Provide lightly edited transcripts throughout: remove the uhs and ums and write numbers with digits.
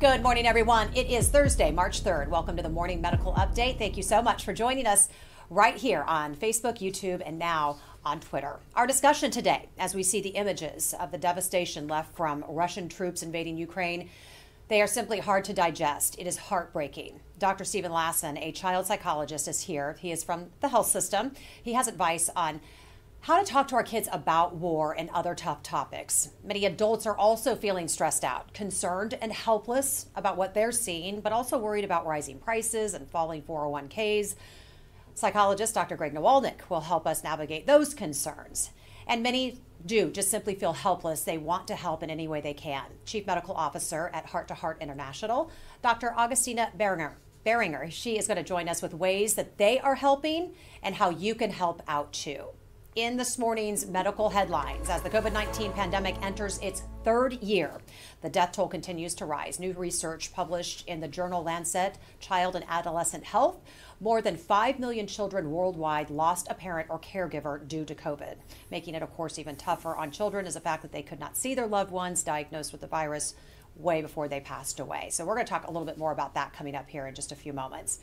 Good morning, everyone. It is Thursday, March 3rd. Welcome to the Morning Medical Update. Thank you so much for joining us right here on Facebook, YouTube, and now on Twitter. Our discussion today, as we see the images of the devastation left from Russian troops invading Ukraine, they are simply hard to digest. It is heartbreaking. Dr. Stephen Lassen, a child psychologist, is here. He is from the health system. He has advice on how to talk to our kids about war and other tough topics. Many adults are also feeling stressed out, concerned and helpless about what they're seeing, but also worried about rising prices and falling 401ks. Psychologist Dr. Nawalanic will help us navigate those concerns. And many do just simply feel helpless. They want to help in any way they can. Chief Medical Officer at Heart to Heart International, Dr. Agustina Behringer. She is going to join us with ways that they are helping and how you can help out too. In this morning's medical headlines, as the COVID-19 pandemic enters its third year, the death toll continues to rise. New research published in the journal Lancet, Child and Adolescent Health, more than 5 million children worldwide lost a parent or caregiver due to COVID. Making it, of course, even tougher on children is the fact that they could not see their loved ones diagnosed with the virus way before they passed away. So we're going to talk a little bit more about that coming up here in just a few moments.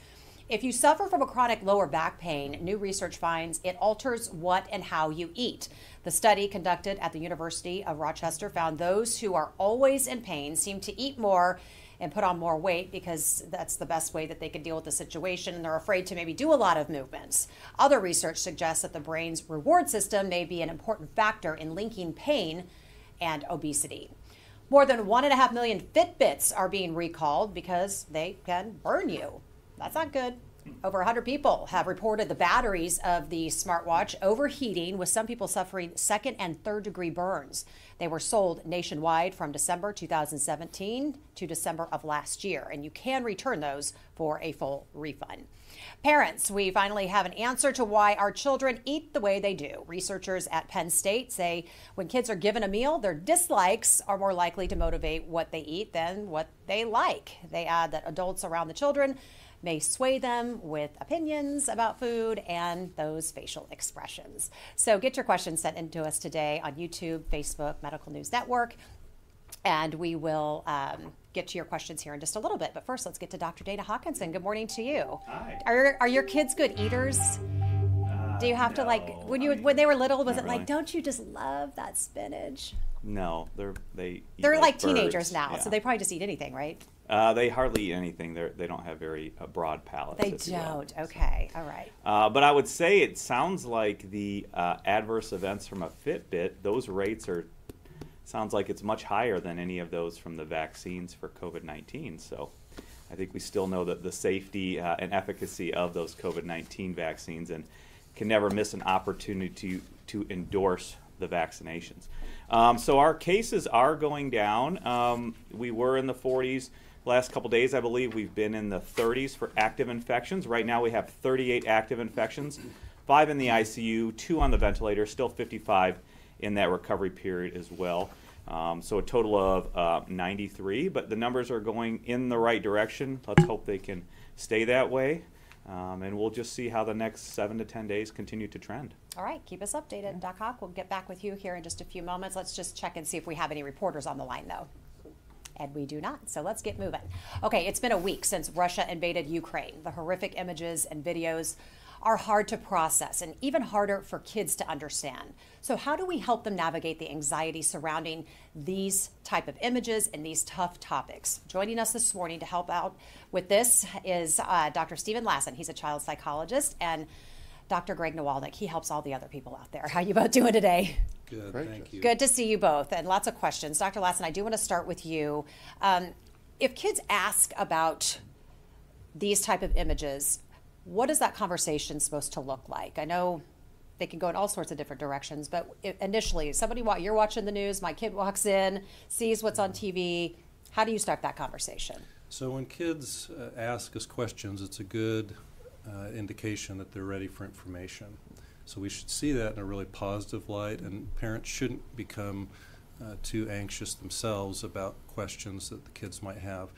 If you suffer from a chronic lower back pain, new research finds it alters what and how you eat. The study conducted at the University of Rochester found those who are always in pain seem to eat more and put on more weight because that's the best way that they can deal with the situation, and they're afraid to maybe do a lot of movements. Other research suggests that the brain's reward system may be an important factor in linking pain and obesity. More than 1.5 million Fitbits are being recalled because they can burn you. That's not good. Over 100 people have reported the batteries of the smartwatch overheating, with some people suffering second and third degree burns. They were sold nationwide from December 2017 to December of last year, and you can return those for a full refund. Parents, we finally have an answer to why our children eat the way they do. Researchers at Penn State say when kids are given a meal, their dislikes are more likely to motivate what they eat than what they like. They add that adults around the children may sway them with opinions about food and those facial expressions. So get your questions sent in to us today on YouTube, Facebook, Medical News Network, and we will get to your questions here in just a little bit. But first, let's get to Dr. Dana Hawkinson. Good morning to you. Hi. Are your kids good eaters? Do you have to, like, when they were little, was it really. like, don't you just love that spinach? No, they're like birds. teenagers now, Yeah. so they probably just eat anything, right? They hardly eat anything. They don't have very broad palates. They if you will. don't. Okay. All right. But I would say it sounds like the adverse events from a Fitbit, those rates sounds like it's much higher than any of those from the vaccines for COVID-19. So I think we still know that the safety and efficacy of those COVID-19 vaccines, and can never miss an opportunity to endorse the vaccinations. So our cases are going down. We were in the 40s. Last couple days, I believe we've been in the 30s for active infections. Right now we have 38 active infections, 5 in the ICU, 2 on the ventilator, still 55 in that recovery period as well. So a total of 93, but the numbers are going in the right direction. Let's hope they can stay that way. And we'll just see how the next 7 to 10 days continue to trend. All right, keep us updated. Doc Hawk, we'll get back with you here in just a few moments. Let's just check and see if we have any reporters on the line, though. And we do not, so let's get moving. Okay, it's been a week since Russia invaded Ukraine. The horrific images and videos are hard to process and even harder for kids to understand. So how do we help them navigate the anxiety surrounding these type of images and these tough topics? Joining us this morning to help out with this is Dr. Stephen Lassen. He's a child psychologist, and Dr. Nawalanic. He helps all the other people out there. How you both doing today? Good, thank you. Good to see you both, and lots of questions. Dr. Lassen, I do want to start with you. If kids ask about these type of images, what is that conversation supposed to look like? I know they can go in all sorts of different directions, but initially, you're watching the news, my kid walks in, sees what's on TV. How do you start that conversation? So when kids ask us questions, it's a good indication that they're ready for information. So we should see that in a really positive light, and parents shouldn't become too anxious themselves about questions that the kids might have.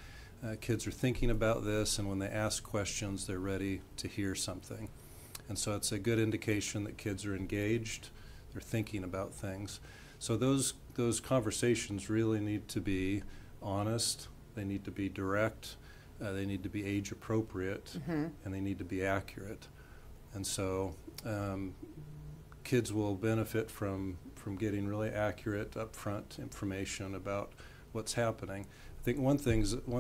Kids are thinking about this, and when they ask questions, they're ready to hear something. And so it's a good indication that kids are engaged, they're thinking about things. So those conversations really need to be honest, They need to be direct, they need to be age appropriate, and they need to be accurate. And so kids will benefit from getting really accurate, upfront information about what's happening. I think one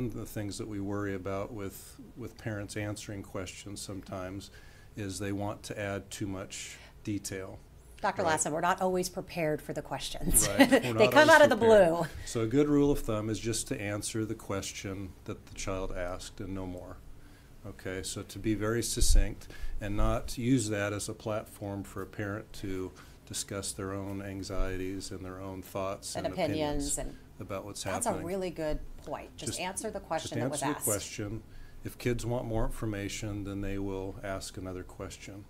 of the things that we worry about with parents answering questions sometimes is they want to add too much detail. Dr. Right. Lassen, we're not always prepared for the questions. Right. They come out of the blue. So a good rule of thumb is just to answer the question that the child asked and no more. Okay, so to be very succinct and not use that as a platform for a parent to discuss their own anxieties and their own thoughts and opinions and about what's happening. That's a really good point. Just answer the question that was asked. Just answer the question. If kids want more information, then they will ask another question.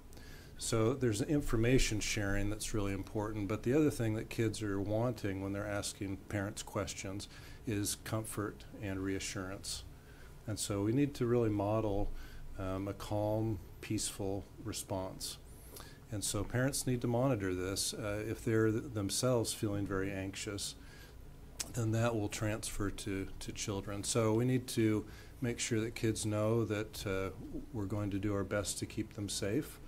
So there's information sharing that's really important, but the other thing that kids are wanting when they're asking parents questions is comfort and reassurance. And so we need to really model a calm, peaceful response. And so parents need to monitor this. If they're themselves feeling very anxious, then that will transfer to children. So we need to make sure that kids know that we're going to do our best to keep them safe.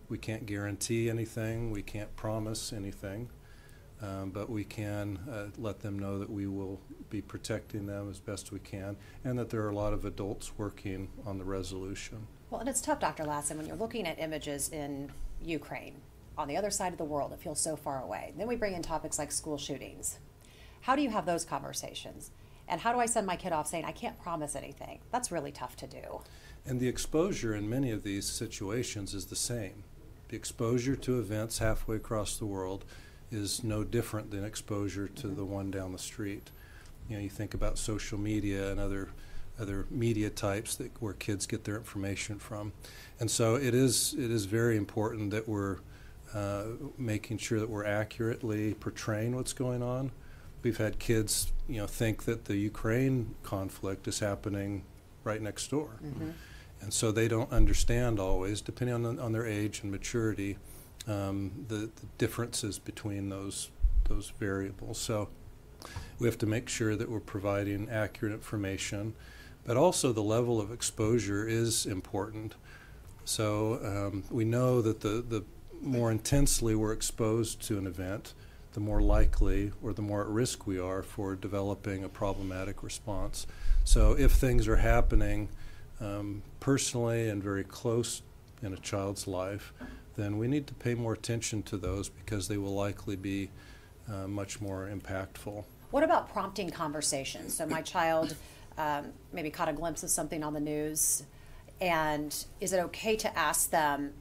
We can't guarantee anything, we can't promise anything, but we can let them know that we will be protecting them as best we can, and that there are a lot of adults working on the resolution. Well, and it's tough, Dr. Lassen, when you're looking at images in Ukraine, on the other side of the world, it feels so far away. Then we bring in topics like school shootings. How do you have those conversations? And how do I send my kid off saying, I can't promise anything? That's really tough to do. And the exposure in many of these situations is the same. The exposure to events halfway across the world is no different than exposure to the one down the street. You know, you think about social media and other media types where kids get their information from. And so it is very important that we're making sure that we're accurately portraying what's going on. We've had kids, think that the Ukraine conflict is happening right next door. And so they don't understand always, depending on their age and maturity, the differences between those variables. So we have to make sure that we're providing accurate information, but also the level of exposure is important. So we know that the more intensely we're exposed to an event, the more likely or the more at risk we are for developing a problematic response. So if things are happening personally and very close in a child's life, then we need to pay more attention to those because they will likely be much more impactful. What about prompting conversations? So my child maybe caught a glimpse of something on the news, and is it okay to ask them,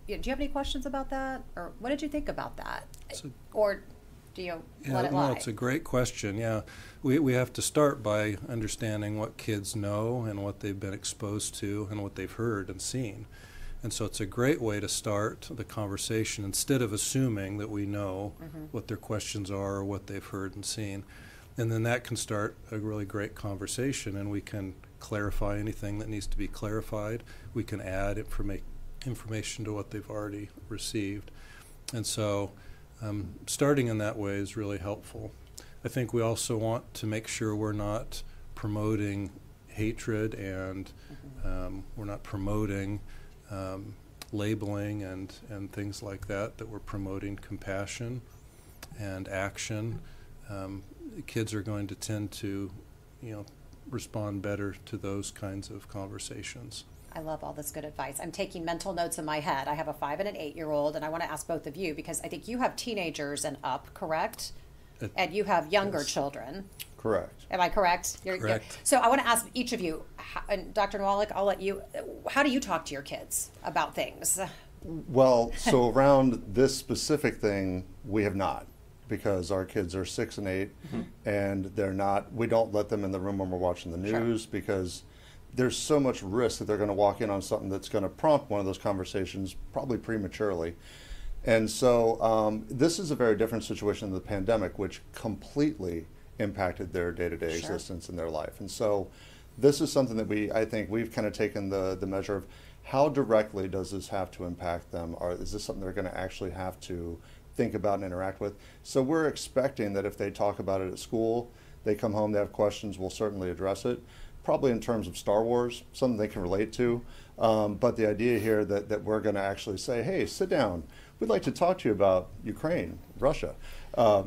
do you have any questions about that? Or what did you think about that? Or do you let it lie? No, it's a great question. Yeah, we have to start by understanding what kids know and what they've been exposed to and what they've heard and seen. And so it's a great way to start the conversation instead of assuming that we know what their questions are or what they've heard and seen. And then that can start a really great conversation, and we can clarify anything that needs to be clarified. We can add information to what they've already received. And so starting in that way is really helpful. I think we also want to make sure we're not promoting hatred and we're not promoting labeling and things like that we're promoting compassion and action. Kids are going to tend to, respond better to those kinds of conversations. I love all this good advice. I'm taking mental notes in my head. I have a 5 and an 8-year-old, and I want to ask both of you because I think you have teenagers and up, correct? And you have younger children. Correct. Am I correct? Correct. So I want to ask each of you, and Dr. Nawalanic, I'll let you, how do you talk to your kids about things? Well, so around this specific thing, we have not, because our kids are 6 and 8, and we don't let them in the room when we're watching the news because there's so much risk that they're going to walk in on something that's going to prompt one of those conversations, probably prematurely. And so this is a very different situation than the pandemic, which completely impacted their day-to-day existence in their life. And so this is something that I think we've kind of taken the measure of how directly does this have to impact them, or is this something they're going to actually have to think about and interact with? So we're expecting that if they talk about it at school, they come home, they have questions, we'll certainly address it. Probably in terms of Star Wars, something they can relate to. But the idea here that we're going to actually say, hey, sit down. We'd like to talk to you about Ukraine, Russia.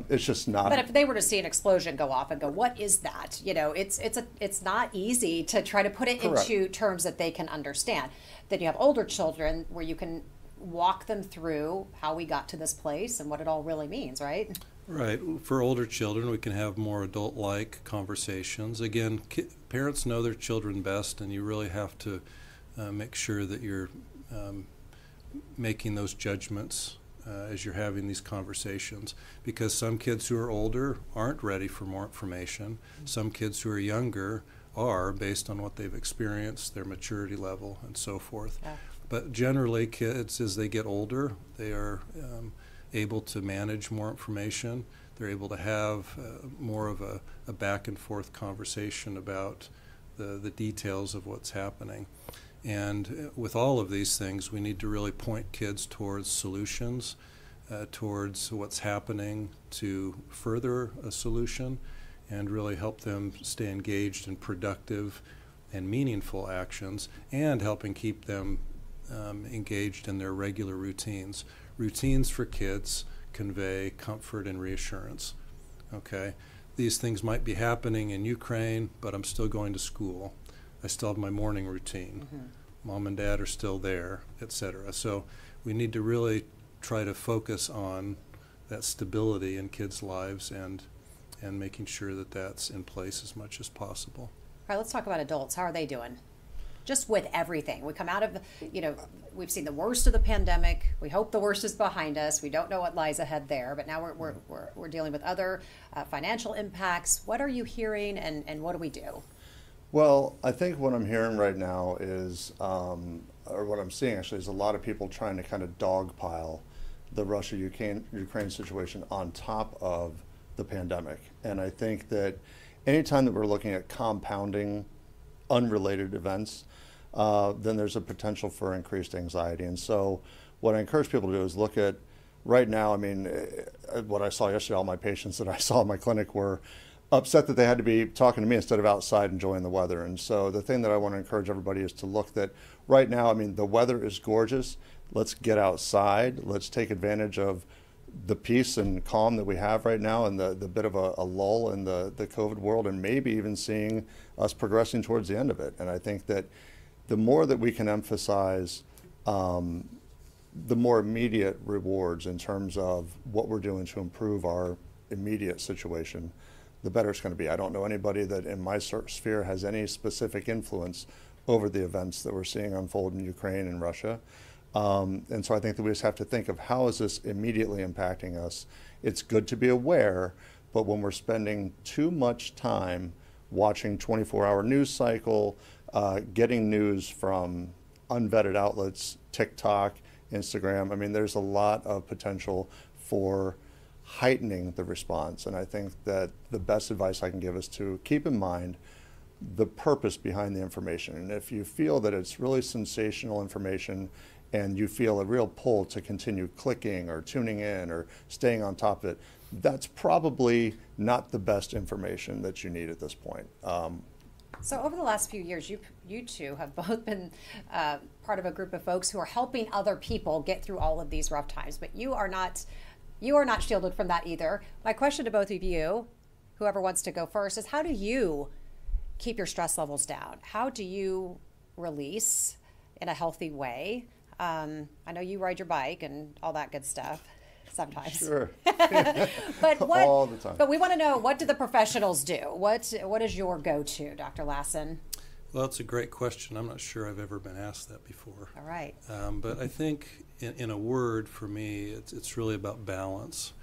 It's just not. But if they were to see an explosion go off and go, what is that? You know, it's not easy to try to put it Correct. into terms that they can understand. Then you have older children where you can walk them through how we got to this place and what it all really means, right? Right. For older children, we can have more adult-like conversations. Again, parents know their children best, and you really have to make sure that you're making those judgments as you're having these conversations, because some kids who are older aren't ready for more information. Some kids who are younger are, based on what they've experienced, their maturity level, and so forth. Yeah. But generally, kids, as they get older, they are able to manage more information. They're able to have more of a back and forth conversation about the details of what's happening. And with all of these things, we need to really point kids towards solutions, towards what's happening to further a solution, and really help them stay engaged in productive and meaningful actions, and helping keep them engaged in their regular routines. Routines for kids convey comfort and reassurance. Okay, these things might be happening in Ukraine, but I'm still going to school. I still have my morning routine. Mm-hmm. Mom and dad are still there, etc. So we need to really try to focus on that stability in kids' lives and making sure that that's in place as much as possible. All right, let's talk about adults. How are they doing? Just with everything. We come out of, we've seen the worst of the pandemic. We hope the worst is behind us. We don't know what lies ahead there, but now we're dealing with other financial impacts. What are you hearing, and what do we do? Well, I think what I'm hearing right now is, or what I'm seeing actually, is a lot of people trying to kind of dogpile the Russia-Ukraine situation on top of the pandemic. And I think that anytime that we're looking at compounding unrelated events, then there's a potential for increased anxiety. And so what I encourage people to do is look at, right now, I mean, what I saw yesterday, all my patients that I saw in my clinic were upset that they had to be talking to me instead of outside enjoying the weather. And so the thing that I want to encourage everybody is to look that right now, I mean, the weather is gorgeous. Let's get outside. Let's take advantage of the peace and calm that we have right now, and the bit of a lull in the COVID world, and maybe even seeing us progressing towards the end of it. And I think that the more that we can emphasize the more immediate rewards in terms of what we're doing to improve our immediate situation, the better it's going to be. I don't know anybody that in my sphere has any specific influence over the events that we're seeing unfold in Ukraine and Russia. And so I think that we just have to think of how is this immediately impacting us. It's good to be aware, but when we're spending too much time watching 24-hour news cycle, getting news from unvetted outlets, TikTok, Instagram, I mean, there's a lot of potential for heightening the response. And I think that the best advice I can give is to keep in mind the purpose behind the information. And if you feel that it's really sensational information and you feel a real pull to continue clicking or tuning in or staying on top of it, that's probably not the best information that you need at this point. So over the last few years, you two have both been part of a group of folks who are helping other people get through all of these rough times, but you are not shielded from that either. My question to both of you, whoever wants to go first, is how do you keep your stress levels down? How do you release in a healthy way? I know you ride your bike and all that good stuff sometimes. Sure. But all the time. But we want to know, what do the professionals do? What is your go-to, Dr. Lassen? Well, that's a great question. I'm not sure I've ever been asked that before. All right. But I think in a word, for me, it's really about balance.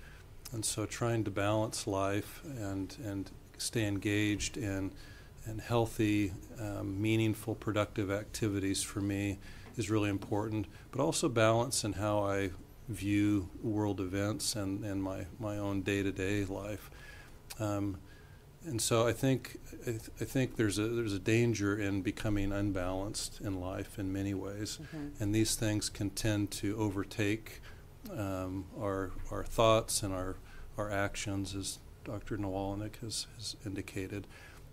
And so trying to balance life and stay engaged in healthy, meaningful, productive activities for me is really important, but also balance in how I view world events and my own day-to-day life. And so I think there's a danger in becoming unbalanced in life in many ways, and these things can tend to overtake our thoughts and our actions Dr. Nawalanic has indicated.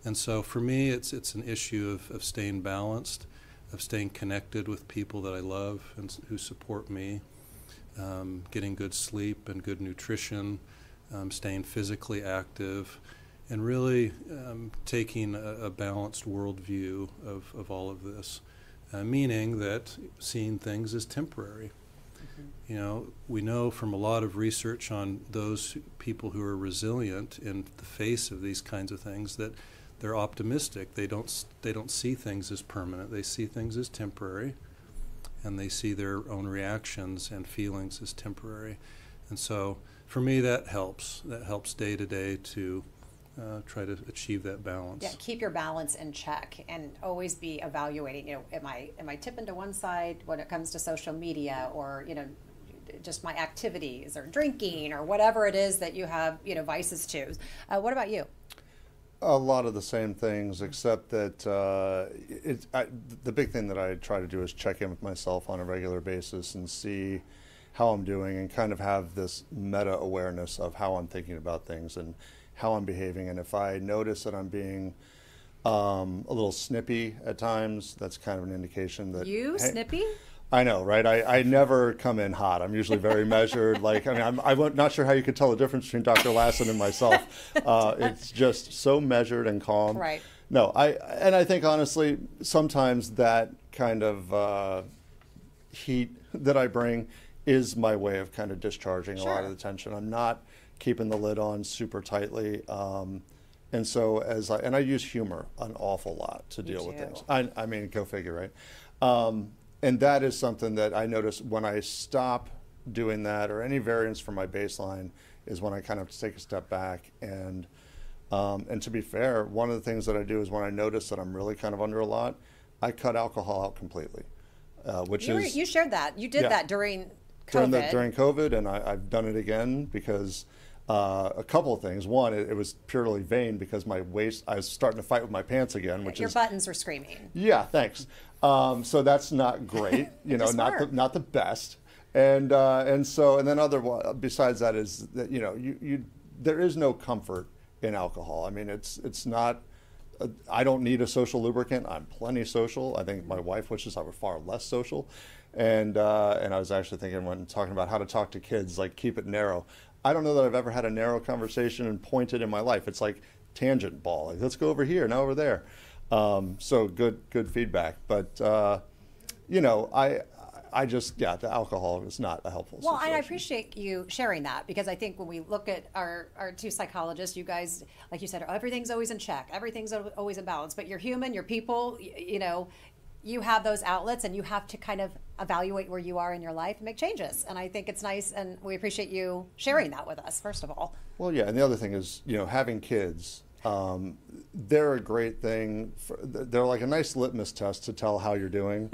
And so for me, it's an issue of staying balanced, of staying connected with people that I love and who support me, getting good sleep and good nutrition, staying physically active, and really taking a balanced worldview of all of this, meaning that seeing things as temporary. You know, we know from a lot of research on those people who are resilient in the face of these kinds of things that they're optimistic. They don't see things as permanent. They see things as temporary, and they see their own reactions and feelings as temporary. And so for me, that helps. That helps day to day to try to achieve that balance. Yeah, keep your balance in check and always be evaluating, you know, am I tipping to one side when it comes to social media, or, you know, just my activities or drinking or whatever it is that you have, you know, vices to. What about you? A lot of the same things, except that the big thing that I try to do is check in with myself on a regular basis and see how I'm doing, and kind of have this meta awareness of how I'm thinking about things and how I'm behaving. And if I notice that I'm being a little snippy at times, that's kind of an indication that Snippy? I know, right? I never come in hot. I'm usually very measured. Like, I mean, I'm not sure how you could tell the difference between Dr. Lassen and myself. It's just so measured and calm. Right. No, I think honestly, sometimes that kind of heat that I bring is my way of kind of discharging a lot of the tension. I'm not keeping the lid on super tightly. And so I use humor an awful lot to deal with things. I mean, go figure, right? And that is something that I notice when I stop doing that, or any variance from my baseline, is when I kind of take a step back. And to be fair, one of the things that I do is when I notice that I'm really kind of under a lot, I cut alcohol out completely. You shared that. You did that during COVID. During COVID, and I've done it again because a couple of things. One, it was purely vain because my waist, I was starting to fight with my pants again, Your buttons were screaming. Yeah, thanks. So that's not great, you know, not the best. And then besides that is that, you know, there is no comfort in alcohol. I mean, it's not. I don't need a social lubricant. I'm plenty social. I think my wife wishes I were far less social. And I was actually thinking, when talking about how to talk to kids, like, keep it narrow. I don't know that I've ever had a narrow conversation and pointed in my life. It's like tangent ball. Like, let's go over here, now over there. So good feedback. But you know, I just, the alcohol is not a helpful situation. Well, I appreciate you sharing that, because I think when we look at our two psychologists, you guys, like you said, everything's always in check, everything's always in balance, but you're human, you're people, you know, you have those outlets, and you have to kind of evaluate where you are in your life and make changes. And I think it's nice, and we appreciate you sharing that with us, first of all. Well, yeah, and the other thing is, you know, having kids, they're a great thing. They're like a nice litmus test to tell how you're doing,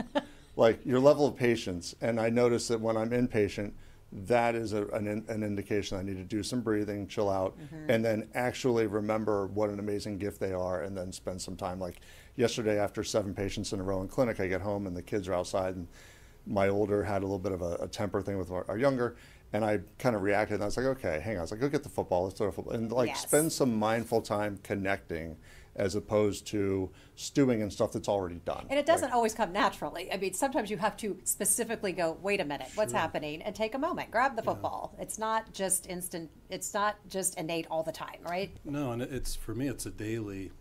like your level of patience. And I notice that when I'm impatient, that is an indication I need to do some breathing, chill out, and then actually remember what an amazing gift they are, and then spend some time. Like yesterday, after 7 patients in a row in clinic, I get home and the kids are outside, and my older had a little bit of a temper thing with our younger, and I kind of reacted, and I was like, okay, hang on. I was like, go get the football, let's throw a football. And like, spend some mindful time connecting, as opposed to stewing in stuff that's already done. And it doesn't always come naturally. I mean, sometimes you have to specifically go, wait a minute, what's happening? And take a moment, grab the football. It's not just instant, it's not just innate all the time, right? No, and for me, it's a daily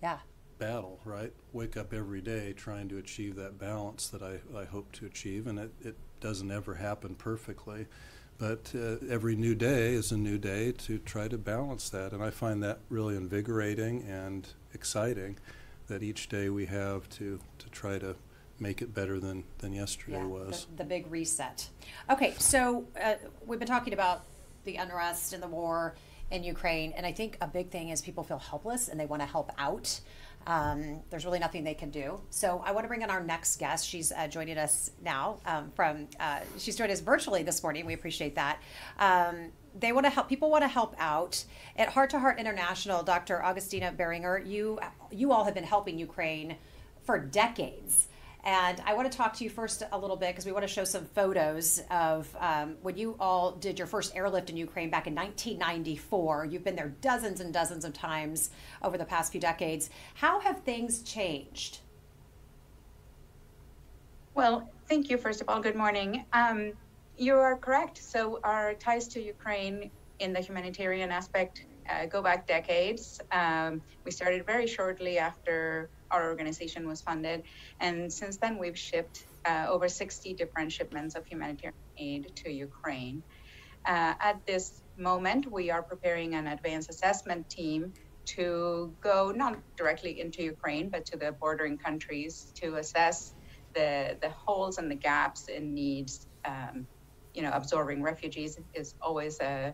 battle, right? Wake up every day trying to achieve that balance that I hope to achieve, and it doesn't ever happen perfectly. But every new day is a new day to try to balance that. And I find that really invigorating and exciting, that each day we have to try to make it better than yesterday was. The big reset. Okay, so we've been talking about the unrest and the war in Ukraine, and I think a big thing is people feel helpless and they want to help out. There's really nothing they can do. So I want to bring in our next guest. She's joining us now she's joined us virtually this morning. We appreciate that. They want to help. People want to help out. At Heart to Heart International, Dr. Agustina Behringer, you all have been helping Ukraine for decades. And I want to talk to you first a little bit because we want to show some photos of when you all did your first airlift in Ukraine back in 1994. You've been there dozens and dozens of times over the past few decades. How have things changed? Well, thank you, first of all. Good morning. You are correct. So our ties to Ukraine in the humanitarian aspect go back decades. We started very shortly after our organization was funded. And since then, we've shipped over 60 different shipments of humanitarian aid to Ukraine. At this moment, we are preparing an advanced assessment team to go not directly into Ukraine, but to the bordering countries to assess the holes and the gaps in needs. Absorbing refugees is always a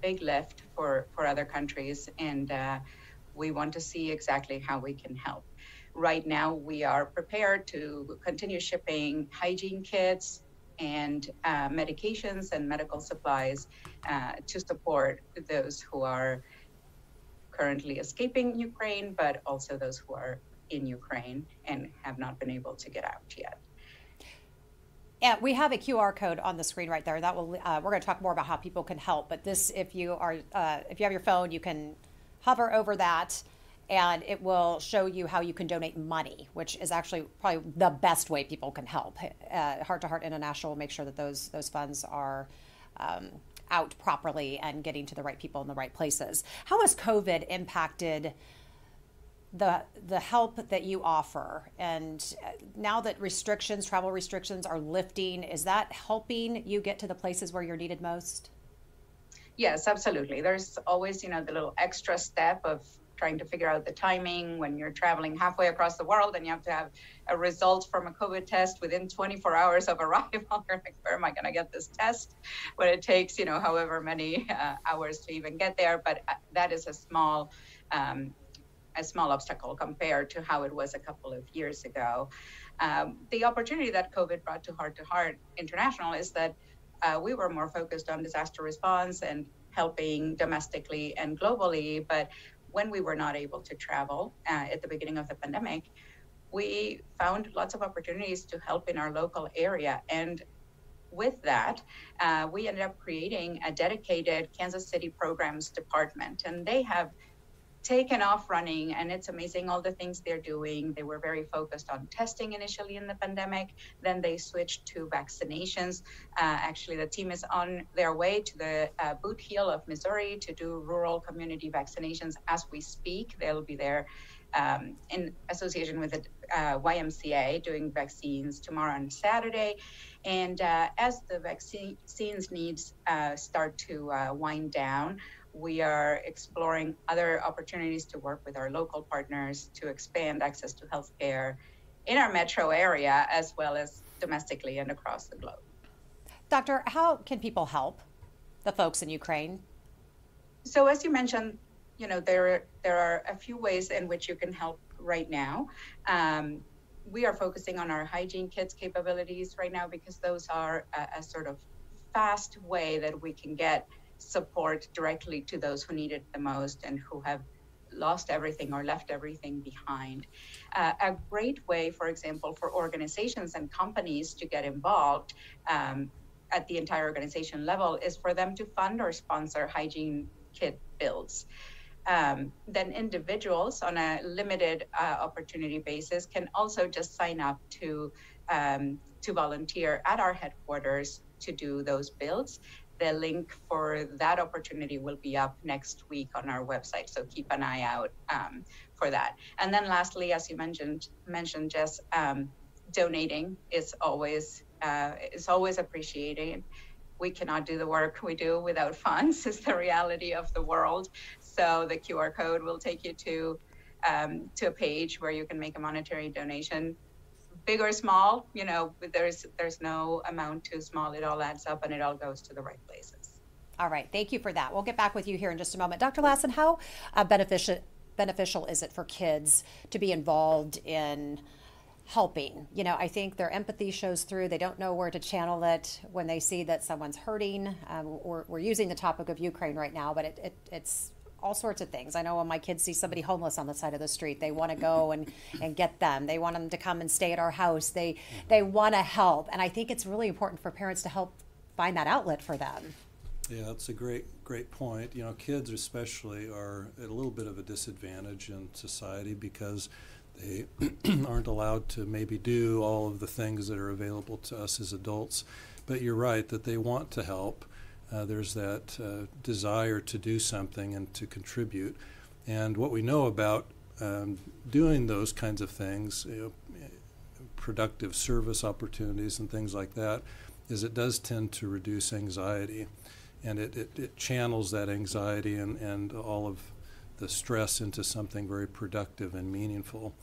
big lift for other countries, and we want to see exactly how we can help. Right now, we are prepared to continue shipping hygiene kits and medications and medical supplies to support those who are currently escaping Ukraine, but also those who are in Ukraine and have not been able to get out yet. Yeah, we have a QR code on the screen right there. That will. We're going to talk more about how people can help. But this, if you have your phone, you can hover over that, and it will show you how you can donate money, which is actually probably the best way people can help. Heart to Heart International will make sure that those funds are out properly and getting to the right people in the right places. How has COVID impacted the help that you offer? And now that travel restrictions are lifting, is that helping you get to the places where you're needed most? Yes, absolutely. There's always, the little extra step of trying to figure out the timing when you're traveling halfway across the world and you have to have a result from a COVID test within 24 hours of arrival. You're like, where am I going to get this test? When it takes, however many hours to even get there. But that is a small obstacle compared to how it was a couple of years ago. The opportunity that COVID brought to Heart International is that we were more focused on disaster response and helping domestically and globally. But when we were not able to travel at the beginning of the pandemic, we found lots of opportunities to help in our local area. And with that, we ended up creating a dedicated Kansas City programs department. And they have taken off running, and it's amazing all the things they're doing. They were very focused on testing initially in the pandemic. Then they switched to vaccinations. Actually, the team is on their way to the Boot Heel of Missouri to do rural community vaccinations as we speak. They'll be there in association with the YMCA doing vaccines tomorrow and Saturday. And as the vaccines needs start to wind down, we are exploring other opportunities to work with our local partners to expand access to healthcare in our metro area, as well as domestically and across the globe. Doctor, how can people help the folks in Ukraine? So as you mentioned, there are a few ways in which you can help right now. We are focusing on our hygiene kits capabilities right now because those are a sort of fast way that we can get support directly to those who need it the most and who have lost everything or left everything behind. A great way, for example, for organizations and companies to get involved at the entire organization level is for them to fund or sponsor hygiene kit builds. Then individuals on a limited opportunity basis can also just sign up to volunteer at our headquarters to do those builds. The link for that opportunity will be up next week on our website, so keep an eye out for that. And then lastly, as you mentioned, Jess, donating is always appreciated. We cannot do the work we do without funds. It's the reality of the world. So the QR code will take you to a page where you can make a monetary donation. Big or small, there's no amount too small. It all adds up and it all goes to the right places. All right. Thank you for that. We'll get back with you here in just a moment. Dr. Lassen, how beneficial is it for kids to be involved in helping? I think their empathy shows through. They don't know where to channel it when they see that someone's hurting. We're using the topic of Ukraine right now, but it's all sorts of things. I know when my kids see somebody homeless on the side of the street, they want to go and get them. They want them to come and stay at our house. They want to help. And I think it's really important for parents to help find that outlet for them. Yeah, that's a great point. You know, kids especially are at a little bit of a disadvantage in society because they aren't allowed to maybe do all of the things that are available to us as adults. But you're right that they want to help. There's that desire to do something and to contribute. And what we know about doing those kinds of things, productive service opportunities and things like that, is it does tend to reduce anxiety. And it channels that anxiety and all of the stress into something very productive and meaningful.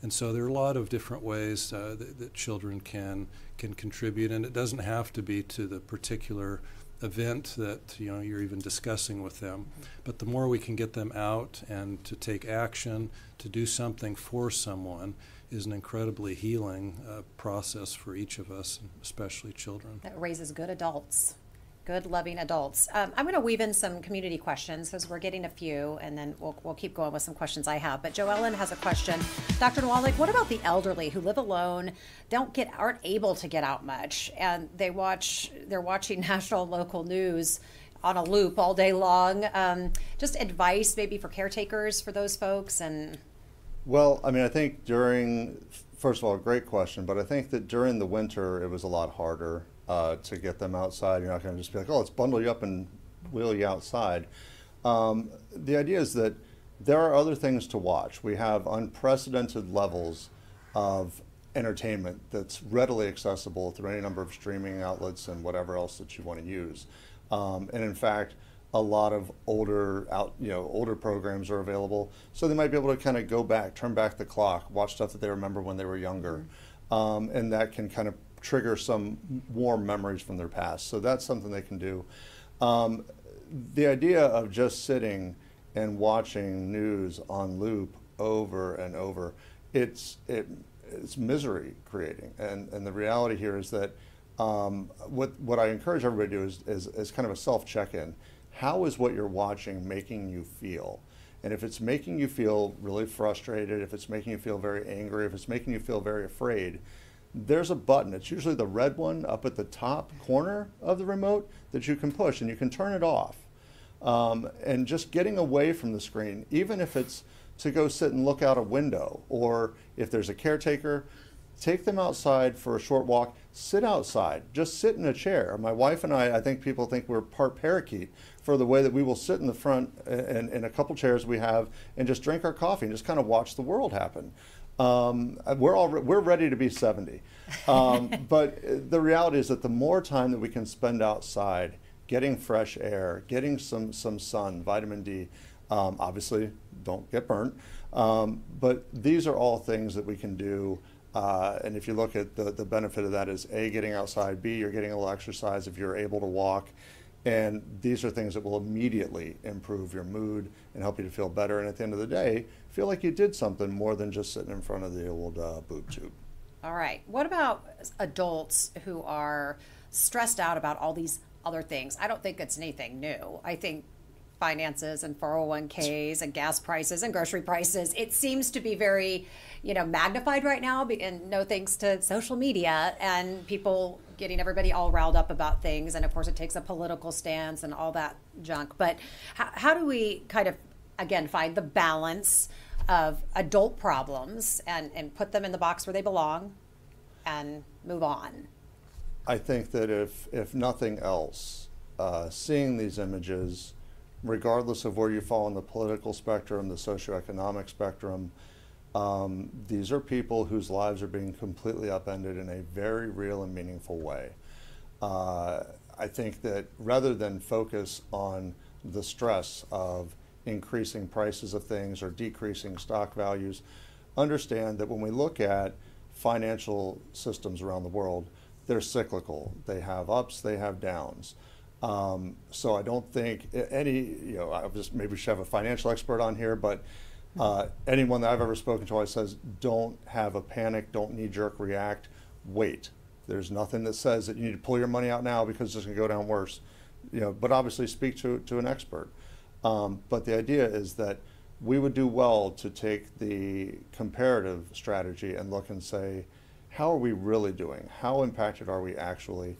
And so there are a lot of different ways that children can contribute, and it doesn't have to be to the particular event that you're even discussing with them. But the more we can get them out and to take action, to do something for someone, is an incredibly healing process for each of us, especially children. That raises good adults. Good, loving adults. I'm going to weave in some community questions because we're getting a few, and then we'll keep going with some questions I have. But Joellen has a question. Dr. Nawalanic, what about the elderly who live alone, aren't able to get out much, and they're watching national and local news on a loop all day long? Just advice maybe for caretakers for those folks? Well, I mean, I think first of all, great question, but I think that during the winter it was a lot harder to get them outside. You're not going to just be like, oh, let's bundle you up and wheel you outside. The idea is that there are other things to watch. We have unprecedented levels of entertainment that's readily accessible through any number of streaming outlets and whatever else that you want to use. And in fact, a lot of older programs are available, so they might be able to kind of turn back the clock, watch stuff that they remember when they were younger, and that can kind of trigger some warm memories from their past. So that's something they can do. The idea of just sitting and watching news on loop over and over, it's misery creating. And the reality here is that what I encourage everybody to do is kind of a self check-in. How is what you're watching making you feel? And if it's making you feel really frustrated, if it's making you feel very angry, if it's making you feel very afraid, there's a button. It's usually the red one up at the top corner of the remote that you can push, and you can turn it off. And just getting away from the screen, even if it's to go sit and look out a window, or if there's a caretaker, take them outside for a short walk. Sit outside. Just sit in a chair. My wife and I think people think we're part parakeet for the way that we will sit in the front in a couple chairs we have and just drink our coffee and just kind of watch the world happen. We're ready to be 70. But the reality is that the more time that we can spend outside, getting fresh air, getting some sun, vitamin D, obviously don't get burnt, but these are all things that we can do. And if you look at the benefit of that is A, getting outside, B, you're getting a little exercise if you're able to walk. And these are things that will immediately improve your mood and help you to feel better. And at the end of the day, feel like you did something more than just sitting in front of the old boob tube. All right. What about adults who are stressed out about all these other things? I don't think it's anything new. I think finances and 401ks and gas prices and grocery prices, it seems to be very, magnified right now, and no thanks to social media and people getting everybody all riled up about things. And of course it takes a political stance and all that junk. But how do we kind of, again, find the balance of adult problems and put them in the box where they belong and move on? I think that if nothing else, seeing these images, regardless of where you fall on the political spectrum, the socioeconomic spectrum, these are people whose lives are being completely upended in a very real and meaningful way. I think that rather than focus on the stress of increasing prices of things or decreasing stock values, understand that when we look at financial systems around the world, they're cyclical. They have ups, they have downs. So I don't think maybe we should have a financial expert on here, but anyone that I've ever spoken to always says, don't have a panic, don't knee-jerk react, wait. There's nothing that says that you need to pull your money out now because it's going to go down worse. But obviously speak to an expert. But the idea is that we would do well to take the comparative strategy and look and say, how are we really doing? How impacted are we actually?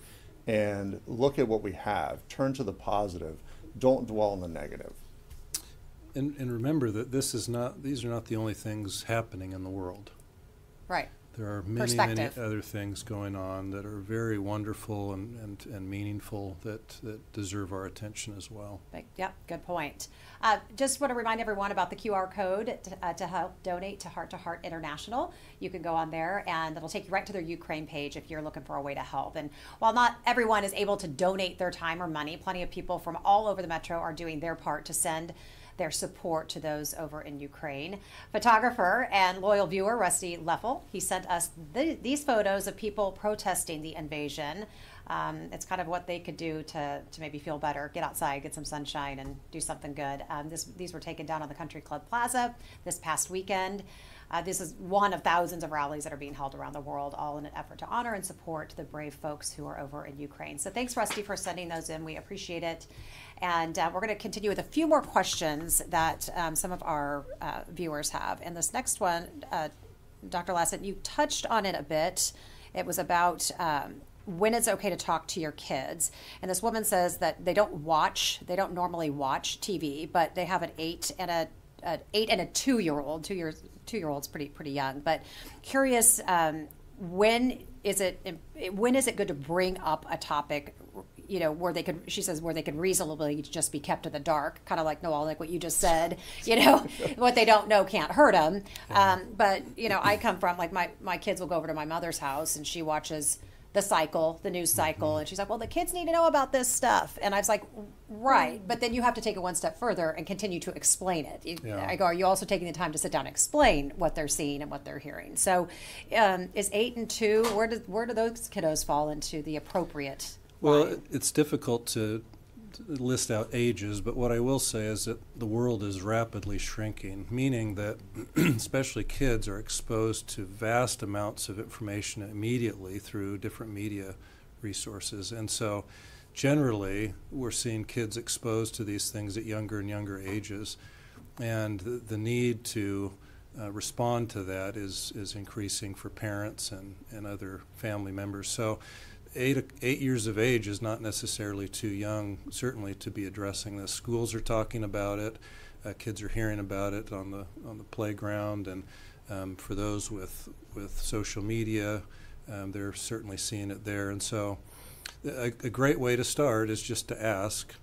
And look at what we have. Turn to the positive. Don't dwell on the negative. And remember that these are not the only things happening in the world. Right. There are many other things going on that are very wonderful and meaningful that deserve our attention as well. Yeah, good point. Just want to remind everyone about the QR code to help donate to Heart International. You can go on there and it'll take you right to their Ukraine page if you're looking for a way to help. And while not everyone is able to donate their time or money, plenty of people from all over the metro are doing their part to send their support to those over in Ukraine. Photographer and loyal viewer Rusty Leffel, he sent us these photos of people protesting the invasion. It's kind of what they could do to maybe feel better, get outside, get some sunshine, and do something good. These were taken down on the Country Club Plaza this past weekend. This is one of thousands of rallies that are being held around the world, all in an effort to honor and support the brave folks who are over in Ukraine. So thanks, Rusty, for sending those in. We appreciate it. And we're going to continue with a few more questions that some of our viewers have. And this next one, Dr. Lassen, you touched on it a bit. It was about when it's okay to talk to your kids. And this woman says that they don't normally watch TV, but they have an 8 and a 2-year-old. 2-year-old's pretty young, but curious, when is it good to bring up a topic, where they could reasonably just be kept in the dark, kind of like Nawalanic, what you just said, what they don't know can't hurt them. But I come from, like, my kids will go over to my mother's house and she watches the news cycle, and she's like, well, the kids need to know about this stuff. And I was like, right, but then you have to take it one step further and continue to explain it. I go, are you also taking the time to sit down and explain what they're seeing and what they're hearing? So is 8 and 2, where do those kiddos fall into the appropriate line? Well, it's difficult to list out ages, but what I will say is that the world is rapidly shrinking, meaning that especially kids are exposed to vast amounts of information immediately through different media resources. And so generally we're seeing kids exposed to these things at younger and younger ages, and the need to respond to that is increasing for parents and other family members. So 8 years of age is not necessarily too young, certainly, to be addressing this. Schools are talking about it. Kids are hearing about it on the playground, and for those with social media, they're certainly seeing it there. And so a great way to start is just to ask,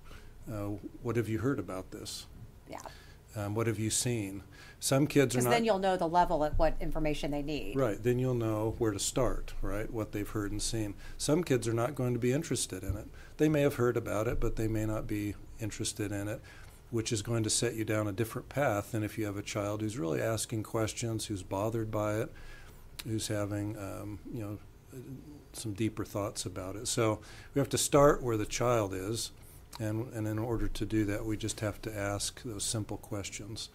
what have you heard about this? Yeah. What have you seen? Some kids are not. Because then you'll know the level of what information they need. Right. Then you'll know where to start, right, what they've heard and seen. Some kids are not going to be interested in it. They may have heard about it, but they may not be interested in it, which is going to set you down a different path than if you have a child who's really asking questions, who's bothered by it, who's having, some deeper thoughts about it. So we have to start where the child is, and in order to do that, we just have to ask those simple questions.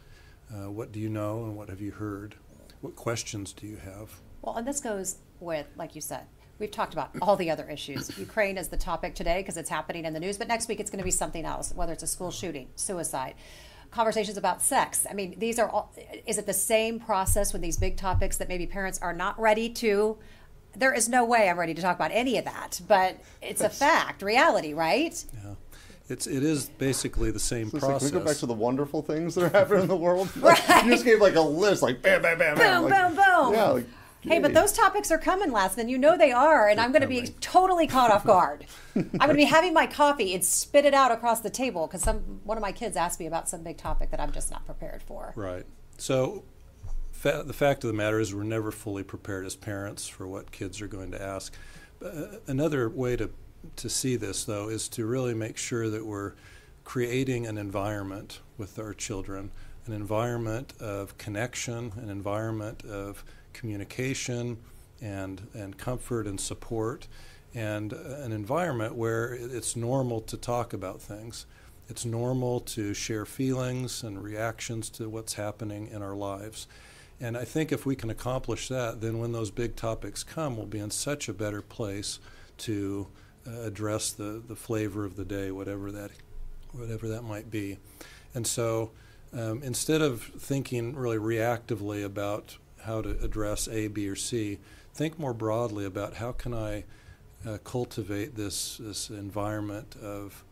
What do you know and what have you heard? What questions do you have? Well, and this goes with, like you said, we've talked about all the other issues. Ukraine is the topic today because it's happening in the news, but next week it's going to be something else, whether it's a school shooting, suicide, conversations about sex. I mean, these are all, is it the same process with these big topics that maybe parents are not ready to? There is no way I'm ready to talk about any of that, but it's a fact, reality, right? Yeah. It is basically the same process. Like, can we go back to the wonderful things that are happening in the world? Like, right. You just gave like a list, like bam, bam, bam, bam. Boom, like, boom, boom. Yeah. Like, hey, but those topics are coming, Lassen. You know they are, and I'm going to be totally caught off guard. I'm going to be having my coffee and spit it out across the table because one of my kids asked me about some big topic that I'm just not prepared for. Right. So the fact of the matter is we're never fully prepared as parents for what kids are going to ask. Another way to see this, though, is to really make sure that we're creating an environment with our children, an environment of connection, an environment of communication and comfort and support, and an environment where it's normal to talk about things. It's normal to share feelings and reactions to what's happening in our lives. And I think if we can accomplish that, then when those big topics come, we'll be in such a better place to address the flavor of the day, whatever that might be. And so instead of thinking really reactively about how to address A, B, or C, think more broadly about how can I cultivate this environment of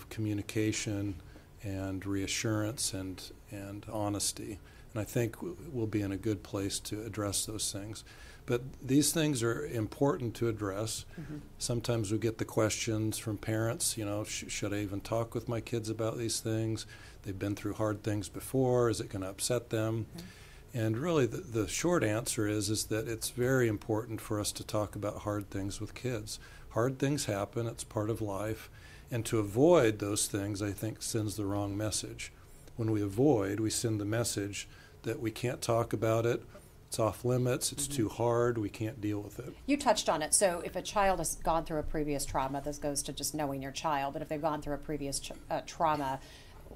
communication and reassurance and honesty. And I think we'll be in a good place to address those things. But these things are important to address. Mm-hmm. Sometimes we get the questions from parents, should I even talk with my kids about these things? They've been through hard things before. Is it going to upset them? Mm-hmm. And really the short answer is that it's very important for us to talk about hard things with kids. Hard things happen. It's part of life. And to avoid those things, I think, sends the wrong message. When we avoid, we send the message that we can't talk about it. It's off limits, it's too hard, we can't deal with it. You touched on it. So if a child has gone through a previous trauma, this goes to just knowing your child, but if they've gone through a previous trauma,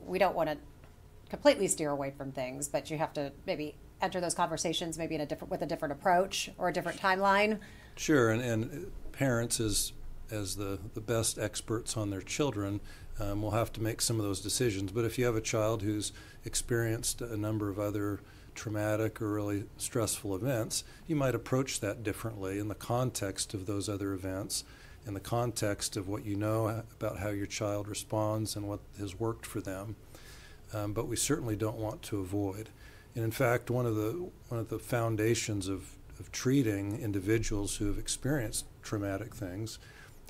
we don't want to completely steer away from things, but you have to maybe enter those conversations maybe with a different approach or a different timeline. Sure, and parents as the best experts on their children will have to make some of those decisions. But if you have a child who's experienced a number of other traumatic or really stressful events, you might approach that differently in the context of those other events, in the context of what you know about how your child responds and what has worked for them. But we certainly don't want to avoid. And in fact, one of the foundations of treating individuals who have experienced traumatic things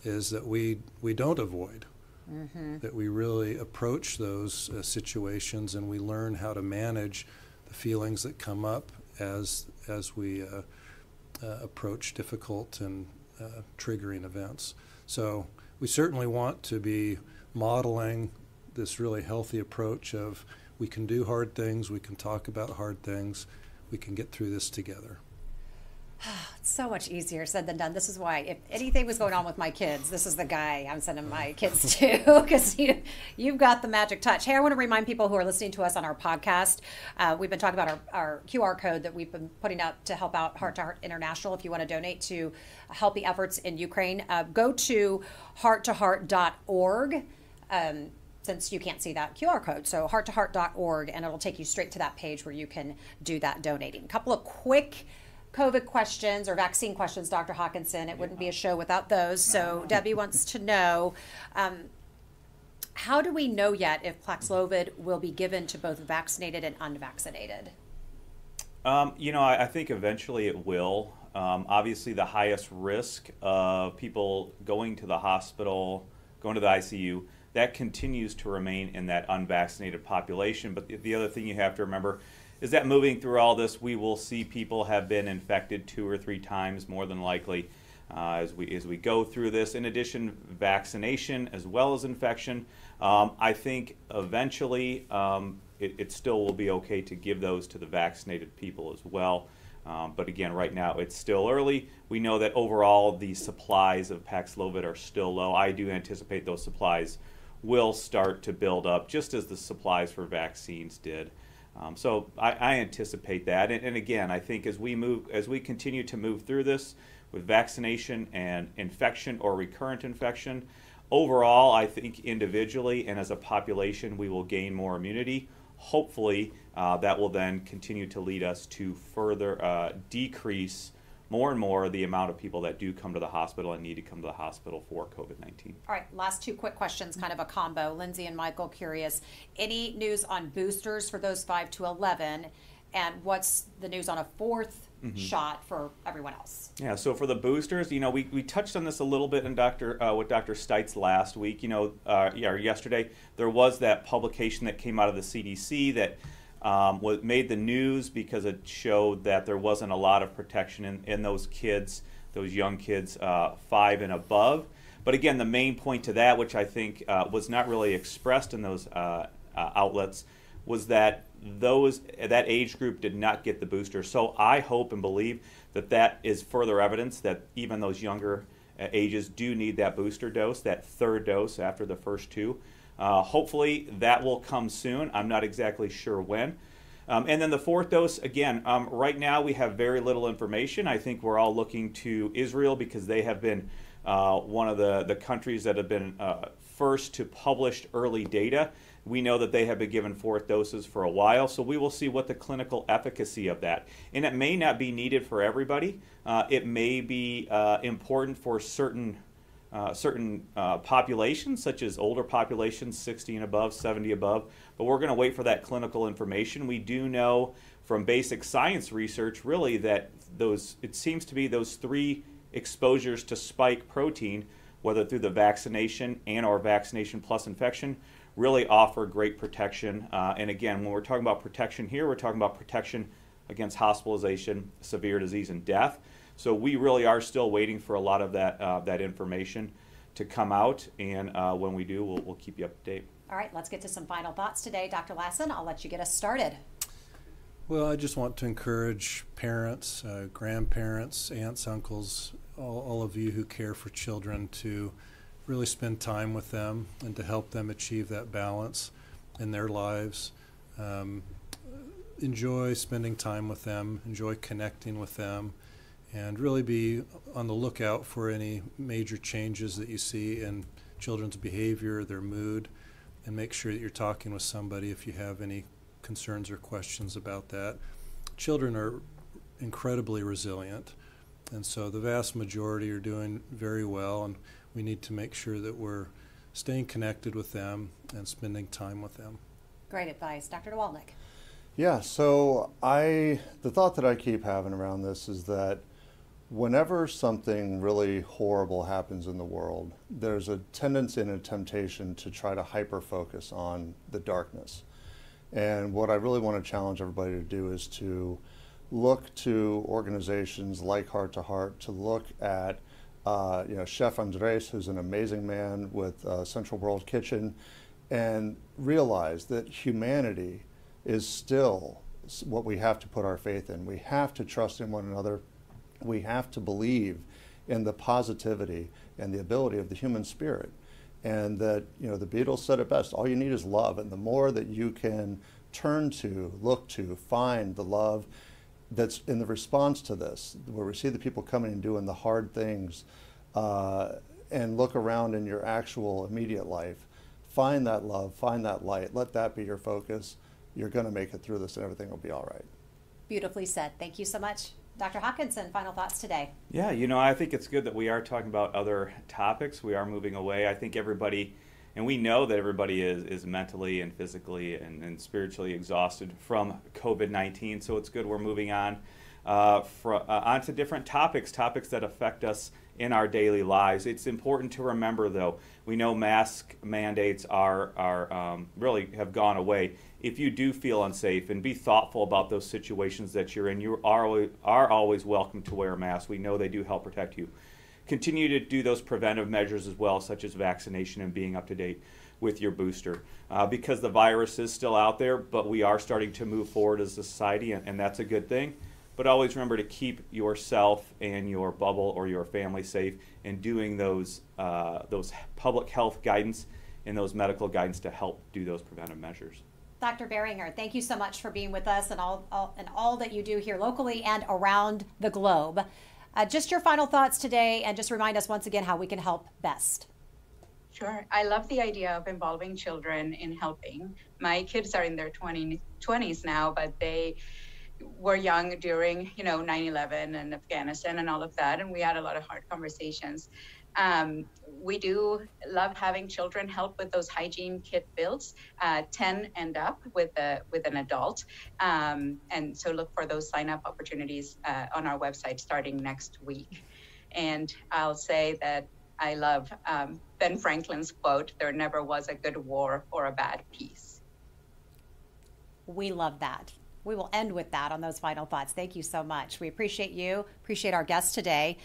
is that we don't avoid. Mm-hmm. That we really approach those situations and we learn how to manage the feelings that come up as we approach difficult and triggering events. So we certainly want to be modeling this really healthy approach of we can do hard things, we can talk about hard things, we can get through this together. It's so much easier said than done. This is why if anything was going on with my kids, this is the guy I'm sending my kids to, because you've got the magic touch. Hey, I want to remind people who are listening to us on our podcast, we've been talking about our QR code that we've been putting up to help out Heart to Heart International. If you want to donate to help the efforts in Ukraine, go to hearttoheart.org. Since you can't see that QR code. So hearttoheart.org, and it'll take you straight to that page where you can do that donating. A couple of quick COVID questions or vaccine questions, Dr. Hawkinson. It wouldn't be a show without those. So Debbie wants to know, how do we know yet if Paxlovid will be given to both vaccinated and unvaccinated? I think eventually it will. Obviously, the highest risk of people going to the hospital, going to the ICU, that continues to remain in that unvaccinated population. But the other thing you have to remember is that moving through all this, we will see people have been infected 2 or 3 times more than likely as we go through this. In addition, vaccination as well as infection. I think eventually it still will be okay to give those to the vaccinated people as well. But again, right now it's still early. We know that overall the supplies of Paxlovid are still low. I do anticipate those supplies will start to build up just as the supplies for vaccines did. So I anticipate that. And again, I think as we continue to move through this with vaccination and infection or recurrent infection, overall, I think individually and as a population, we will gain more immunity. Hopefully, that will then continue to lead us to further decrease more and more the amount of people that do come to the hospital and need to come to the hospital for COVID-19. All right, last 2 quick questions, kind of a combo. Lindsay and Michael, curious, any news on boosters for those 5 to 11, and what's the news on a 4th shot for everyone else? Yeah, so for the boosters, we touched on this a little bit in with Dr. Stites last week. Or yesterday, there was that publication that came out of the CDC that made the news because it showed that there wasn't a lot of protection in those kids, those young kids 5 and above. But again, the main point to that, which I think was not really expressed in those outlets, was that that age group did not get the booster. So I hope and believe that is further evidence that even those younger ages do need that booster dose, that 3rd dose after the first 2. Hopefully that will come soon. I'm not exactly sure when. And then the 4th dose, again, right now we have very little information. I think we're all looking to Israel because they have been one of the countries that have been first to publish early data. We know that they have been given 4th doses for a while, so we will see what the clinical efficacy of that. And it may not be needed for everybody. It may be important for certain populations, such as older populations, 60 and above, 70 above, but we're going to wait for that clinical information. We do know from basic science research, really, that it seems to be those 3 exposures to spike protein, whether through the vaccination and or vaccination plus infection, really offer great protection. And again, when we're talking about protection here, we're talking about protection against hospitalization, severe disease, and death. So we really are still waiting for a lot of that information to come out, and when we do, we'll keep you up to date. All right, let's get to some final thoughts today. Dr. Lassen, I'll let you get us started. Well, I just want to encourage parents, grandparents, aunts, uncles, all of you who care for children to really spend time with them and to help them achieve that balance in their lives. Enjoy spending time with them, enjoy connecting with them, and really be on the lookout for any major changes that you see in children's behavior, their mood, and make sure that you're talking with somebody if you have any concerns or questions about that. Children are incredibly resilient, and so the vast majority are doing very well, and we need to make sure that we're staying connected with them and spending time with them. Great advice. Dr. Nawalanic. Yeah, so the thought that I keep having around this is that whenever something really horrible happens in the world, there's a tendency and a temptation to try to hyper-focus on the darkness. And what I really want to challenge everybody to do is to look to organizations like Heart to Heart, to look at Chef Andres, who's an amazing man with Central World Kitchen, and realize that humanity is still what we have to put our faith in. We have to trust in one another. We have to believe in the positivity and the ability of the human spirit. And that, the Beatles said it best, all you need is love. And the more that you can turn to, look to, find the love that's in the response to this, where we see the people coming and doing the hard things, and look around in your actual immediate life, find that love, find that light, let that be your focus. You're going to make it through this and everything will be all right. Beautifully said. Thank you so much. Dr. Hawkinson, final thoughts today. Yeah, I think it's good that we are talking about other topics. We are moving away. I think everybody, and we know that everybody is mentally and physically and spiritually exhausted from COVID-19, so it's good we're moving on onto different topics that affect us in our daily lives. It's important to remember, though, we know mask mandates are really have gone away. If you do feel unsafe, and be thoughtful about those situations that you're in, you are always welcome to wear a mask. We know they do help protect you. Continue to do those preventive measures as well, such as vaccination and being up to date with your booster, because the virus is still out there, but we are starting to move forward as a society, and that's a good thing. But always remember to keep yourself and your bubble or your family safe, and doing those public health guidance and those medical guidance to help do those preventive measures. Dr. Behringer, thank you so much for being with us and all that you do here locally and around the globe. Just your final thoughts today, and just remind us once again how we can help best. Sure. I love the idea of involving children in helping. My kids are in their 20s now, but they were young during, 9/11 and Afghanistan and all of that, and we had a lot of hard conversations. We do love having children help with those hygiene kit builds, 10 and up with an adult. And so look for those sign-up opportunities on our website starting next week. And I'll say that I love Ben Franklin's quote, "There never was a good war or a bad peace." We love that. We will end with that on those final thoughts. Thank you so much. We appreciate you, appreciate our guests today.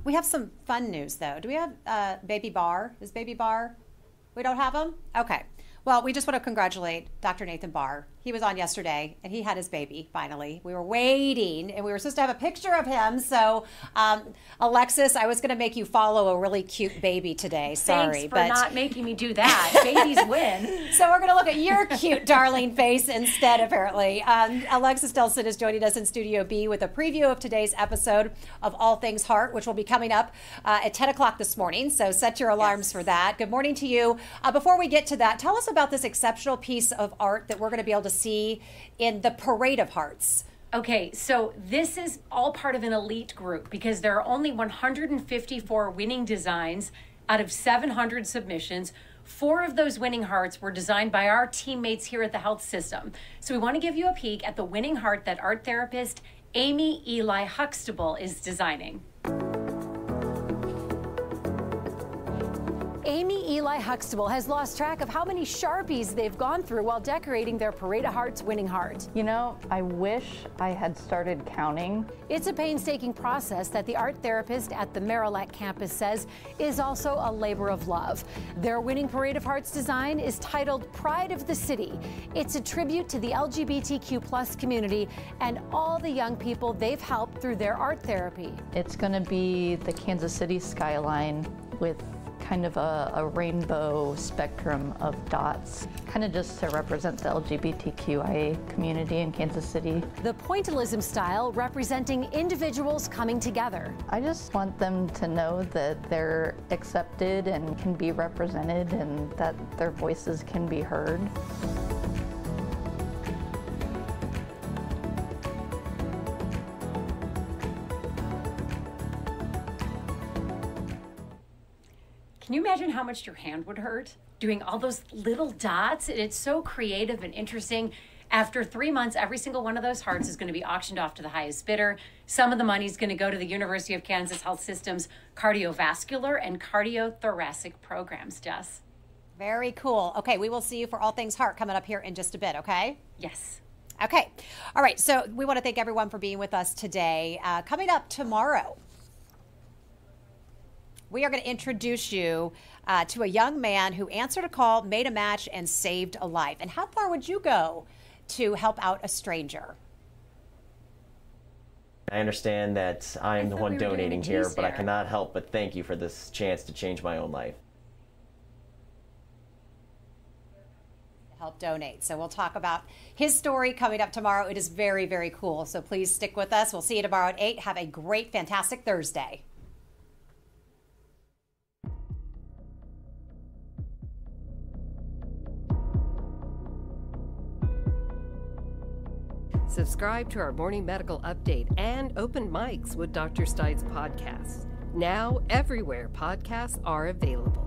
We have some fun news, though. Do we have Baby Barr? Is Baby Barr? We don't have him? Okay. Well, we just want to congratulate Dr. Nathan Barr. He was on yesterday, and he had his baby, finally. We were waiting, and we were supposed to have a picture of him. So, Alexis, I was going to make you follow a really cute baby today. Sorry. Thanks for not making me do that. Babies win. So we're going to look at your cute, darling face instead, apparently. Alexis Delson is joining us in Studio B with a preview of today's episode of All Things Heart, which will be coming up at 10 o'clock this morning. So set your alarms for that. Good morning to you. Before we get to that, tell us about this exceptional piece of art that we're going to be able to see in the Parade of Hearts. Okay, so this is all part of an elite group because there are only 154 winning designs out of 700 submissions. 4 of those winning hearts were designed by our teammates here at the health system. So we want to give you a peek at the winning heart that art therapist Amy Eli Huxtable is designing. Amy Eli Huxtable has lost track of how many Sharpies they've gone through while decorating their Parade of Hearts winning heart. You know, I wish I had started counting. It's a painstaking process that the art therapist at the Marillac campus says is also a labor of love. Their winning Parade of Hearts design is titled Pride of the City. It's a tribute to the LGBTQ+ community and all the young people they've helped through their art therapy. It's going to be the Kansas City skyline with kind of a rainbow spectrum of dots, kind of just to represent the LGBTQIA community in Kansas City. The pointillism style representing individuals coming together. I just want them to know that they're accepted and can be represented and that their voices can be heard. Can you imagine how much your hand would hurt doing all those little dots? And it's so creative and interesting. After 3 months, every single one of those hearts is going to be auctioned off to the highest bidder. Some of the money is going to go to the University of Kansas Health System's cardiovascular and cardiothoracic programs, Jess. Very cool. Okay, we will see you for All Things Heart coming up here in just a bit, okay? Yes. Okay. All right, so we want to thank everyone for being with us today. Coming up tomorrow, we are going to introduce you to a young man who answered a call, made a match, and saved a life. And how far would you go to help out a stranger? I understand that I'm the one donating here, but I cannot help but thank you for this chance to change my own life. Help donate. So we'll talk about his story coming up tomorrow. It is very, very cool. So please stick with us. We'll see you tomorrow at 8. Have a great, fantastic Thursday. Subscribe to our morning medical update and open mics with Dr. Stein's podcast. Now, everywhere podcasts are available.